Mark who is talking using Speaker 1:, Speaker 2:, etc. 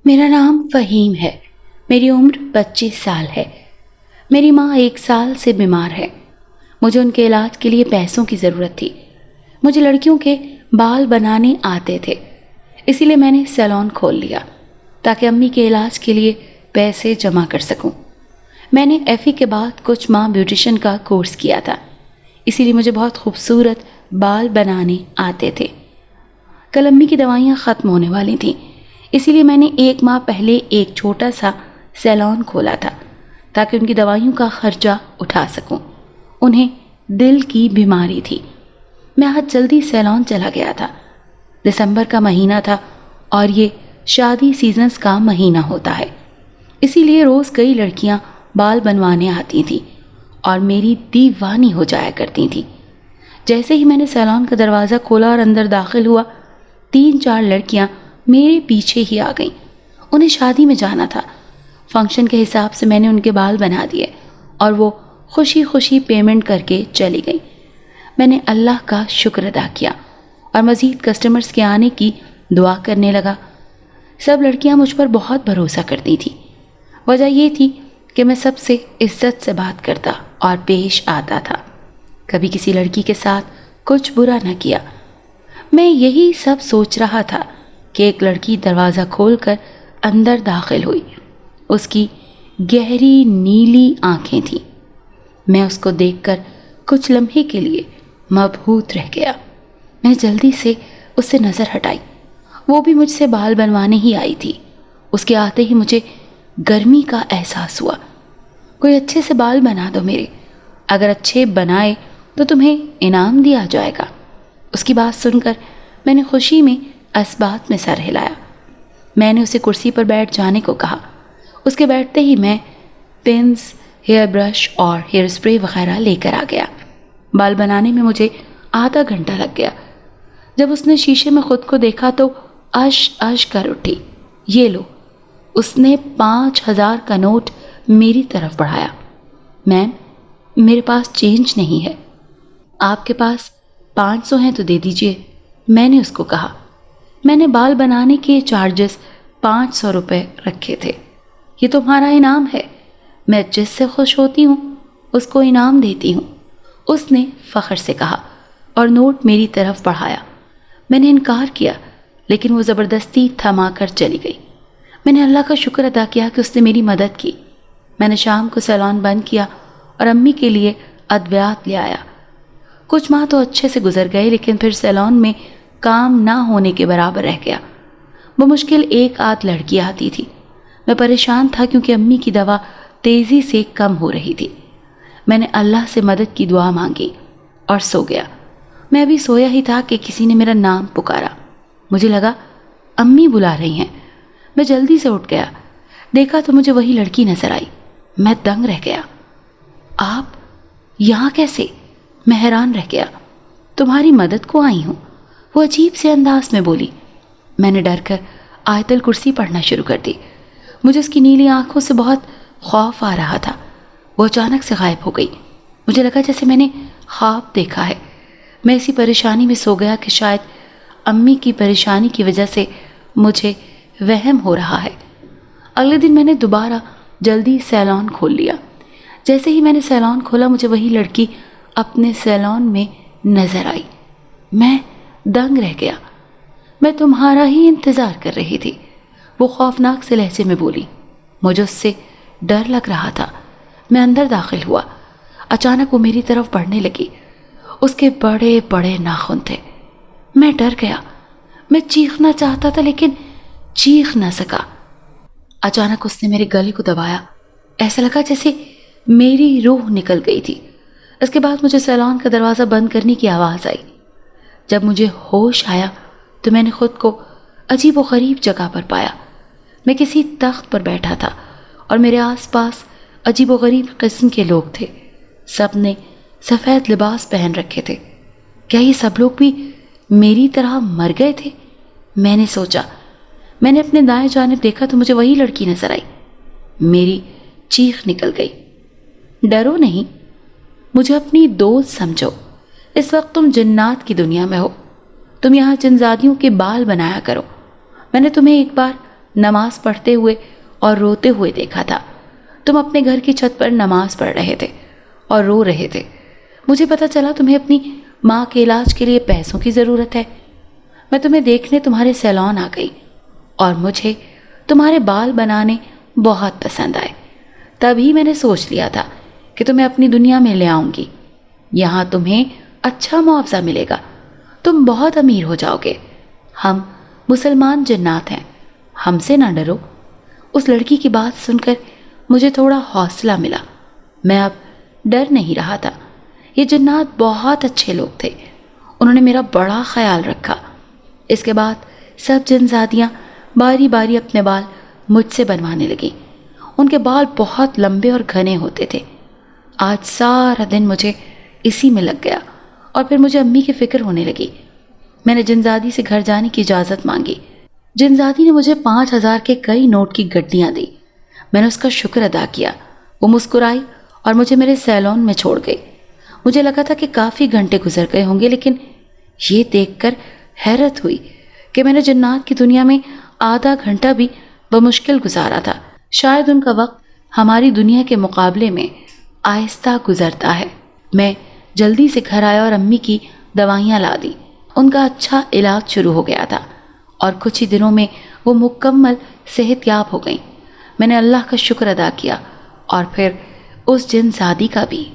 Speaker 1: میرا نام فہیم ہے۔ میری عمر 25 سال ہے۔ میری ماں 1 سال سے بیمار ہے۔ مجھے ان کے علاج کے لیے پیسوں کی ضرورت تھی۔ مجھے لڑکیوں کے بال بنانے آتے تھے، اسی لیے میں نے سیلون کھول لیا تاکہ امی کے علاج کے لیے پیسے جمع کر سکوں۔ میں نے FE کے بعد کچھ ماہ بیوٹیشن کا کورس کیا تھا، اسی لیے مجھے بہت خوبصورت بال بنانے آتے تھے۔ کل امی کی دوائیاں ختم ہونے والی تھیں، اسی لیے میں نے 1 ماہ پہلے ایک چھوٹا سا سیلون کھولا تھا تاکہ ان کی دوائیوں کا خرچہ اٹھا سکوں۔ انہیں دل کی بیماری تھی۔ میں آج جلدی سیلون چلا گیا تھا۔ دسمبر کا مہینہ تھا اور یہ شادی سیزنز کا مہینہ ہوتا ہے، اسی لیے روز کئی لڑکیاں بال بنوانے آتی تھیں اور میری دیوانی ہو جایا کرتی تھیں۔ جیسے ہی میں نے سیلون کا دروازہ کھولا اور اندر داخل ہوا، 3-4 لڑکیاں میرے پیچھے ہی آ گئیں۔ انہیں شادی میں جانا تھا۔ فنکشن کے حساب سے میں نے ان کے بال بنا دیے اور وہ خوشی خوشی پیمنٹ کر کے چلی گئیں۔ میں نے اللہ کا شکر ادا کیا اور مزید کسٹمرز کے آنے کی دعا کرنے لگا۔ سب لڑکیاں مجھ پر بہت بھروسہ کرتی تھیں۔ وجہ یہ تھی کہ میں سب سے عزت سے بات کرتا اور پیش آتا تھا، کبھی کسی لڑکی کے ساتھ کچھ برا نہ کیا۔ میں یہی سب سوچ رہا تھا کہ ایک لڑکی دروازہ کھول کر اندر داخل ہوئی۔ اس کی گہری نیلی آنکھیں تھیں۔ میں اس کو دیکھ کر کچھ لمحے کے لیے مبہوت رہ گیا۔ میں نے جلدی سے اس سے نظر ہٹائی۔ وہ بھی مجھ سے بال بنوانے ہی آئی تھی۔ اس کے آتے ہی مجھے گرمی کا احساس ہوا۔ کوئی اچھے سے بال بنا دو میرے، اگر اچھے بنائے تو تمہیں انعام دیا جائے گا۔ اس کی بات سن کر میں نے خوشی میں اسبات میں سر ہلایا۔ میں نے اسے کرسی پر بیٹھ جانے کو کہا۔ اس کے بیٹھتے ہی میں پنز، ہیئر برش اور ہیئر اسپرے وغیرہ لے کر آ گیا۔ بال بنانے میں مجھے آدھا گھنٹہ لگ گیا۔ جب اس نے شیشے میں خود کو دیکھا تو اش کر اٹھی۔ یہ لو، اس نے 5000 کا نوٹ میری طرف بڑھایا۔ میم، میرے پاس چینج نہیں ہے۔ آپ کے پاس 500 ہیں تو دے دیجئے، میں نے اس کو کہا۔ میں نے بال بنانے کے چارجز 500 روپے رکھے تھے۔ یہ تمہارا انعام ہے، میں جس سے خوش ہوتی ہوں اس کو انعام دیتی ہوں، اس نے فخر سے کہا اور نوٹ میری طرف بڑھایا۔ میں نے انکار کیا، لیکن وہ زبردستی تھما کر چلی گئی۔ میں نے اللہ کا شکر ادا کیا کہ اس نے میری مدد کی۔ میں نے شام کو سیلون بند کیا اور امی کے لیے ادویات لے آیا۔ کچھ ماہ تو اچھے سے گزر گئے، لیکن پھر سیلون میں کام نہ ہونے کے برابر رہ گیا۔ بمشکل 1 لڑکی آتی تھی۔ میں پریشان تھا کیونکہ امی کی دوا تیزی سے کم ہو رہی تھی۔ میں نے اللہ سے مدد کی دعا مانگی اور سو گیا۔ میں ابھی سویا ہی تھا کہ کسی نے میرا نام پکارا۔ مجھے لگا امی بلا رہی ہیں۔ میں جلدی سے اٹھ گیا۔ دیکھا تو مجھے وہی لڑکی نظر آئی۔ میں دنگ رہ گیا۔ آپ یہاں کیسے؟ میں حیران رہ گیا۔ تمہاری مدد کو آئی ہوں، وہ عجیب سے انداز میں بولی۔ میں نے ڈر کر آیت الکرسی پڑھنا شروع کر دی۔ مجھے اس کی نیلی آنکھوں سے بہت خوف آ رہا تھا۔ وہ اچانک سے غائب ہو گئی۔ مجھے لگا جیسے میں نے خواب دیکھا ہے۔ میں اسی پریشانی میں سو گیا کہ شاید امی کی پریشانی کی وجہ سے مجھے وہم ہو رہا ہے۔ اگلے دن میں نے دوبارہ جلدی سیلون کھول لیا۔ جیسے ہی میں نے سیلون کھولا، مجھے وہی لڑکی اپنے سیلون میں نظر آئی۔ میں دنگ رہ گیا۔ میں تمہارا ہی انتظار کر رہی تھی، وہ خوفناک سے لہجے میں بولی۔ مجھے اس سے ڈر لگ رہا تھا۔ میں اندر داخل ہوا۔ اچانک وہ میری طرف بڑھنے لگی۔ اس کے بڑے بڑے ناخن تھے۔ میں ڈر گیا۔ میں چیخنا چاہتا تھا لیکن چیخ نہ سکا۔ اچانک اس نے میرے گلے کو دبایا۔ ایسا لگا جیسے میری روح نکل گئی تھی۔ اس کے بعد مجھے سیلون کا دروازہ بند کرنے کی آواز آئی۔ جب مجھے ہوش آیا تو میں نے خود کو عجیب و غریب جگہ پر پایا۔ میں کسی تخت پر بیٹھا تھا اور میرے آس پاس عجیب و غریب قسم کے لوگ تھے۔ سب نے سفید لباس پہن رکھے تھے۔ کیا یہ سب لوگ بھی میری طرح مر گئے تھے؟ میں نے سوچا۔ میں نے اپنے دائیں جانب دیکھا تو مجھے وہی لڑکی نظر آئی۔ میری چیخ نکل گئی۔ ڈرو نہیں، مجھے اپنی دوست سمجھو۔ اس وقت تم جنات کی دنیا میں ہو۔ تم یہاں جنزادیوں کے بال بنایا کرو۔ میں نے تمہیں ایک بار نماز پڑھتے ہوئے اور روتے ہوئے دیکھا تھا۔ تم اپنے گھر کی چھت پر نماز پڑھ رہے تھے اور رو رہے تھے۔ مجھے پتہ چلا تمہیں اپنی ماں کے علاج کے لیے پیسوں کی ضرورت ہے۔ میں تمہیں دیکھنے تمہارے سیلون آ گئی اور مجھے تمہارے بال بنانے بہت پسند آئے۔ تبھی میں نے سوچ لیا تھا کہ تمہیں اپنی دنیا میں لے آؤں گی۔ یہاں تمہیں اچھا معاوضہ ملے گا، تم بہت امیر ہو جاؤ گے۔ ہم مسلمان جنات ہیں، ہم سے نہ ڈرو۔ اس لڑکی کی بات سن کر مجھے تھوڑا حوصلہ ملا۔ میں اب ڈر نہیں رہا تھا۔ یہ جنات بہت اچھے لوگ تھے، انہوں نے میرا بڑا خیال رکھا۔ اس کے بعد سب جنزادیاں باری باری اپنے بال مجھ سے بنوانے لگیں۔ ان کے بال بہت لمبے اور گھنے ہوتے تھے۔ آج سارا دن مجھے اسی میں لگ گیا اور پھر مجھے امی کی فکر ہونے لگی۔ میں نے جنزادی سے گھر جانے کی اجازت مانگی۔ جنزادی نے مجھے 5,000 کے کئی نوٹ کی گڈیاں دی۔ میں نے اس کا شکر ادا کیا۔ وہ مسکرائی اور مجھے میرے سیلون میں چھوڑ گئی۔ مجھے لگا تھا کہ کافی گھنٹے گزر گئے ہوں گے، لیکن یہ دیکھ کر حیرت ہوئی کہ میں نے جنات کی دنیا میں آدھا گھنٹہ بھی بمشکل گزارا تھا۔ شاید ان کا وقت ہماری دنیا کے مقابلے میں آہستہ گزرتا ہے۔ میں جلدی سے گھر آیا اور امی کی دوائیاں لا دی۔ ان کا اچھا علاج شروع ہو گیا تھا اور کچھ ہی دنوں میں وہ مکمل صحت یاب ہو گئیں۔ میں نے اللہ کا شکر ادا کیا اور پھر اس جن زادی کا بھی۔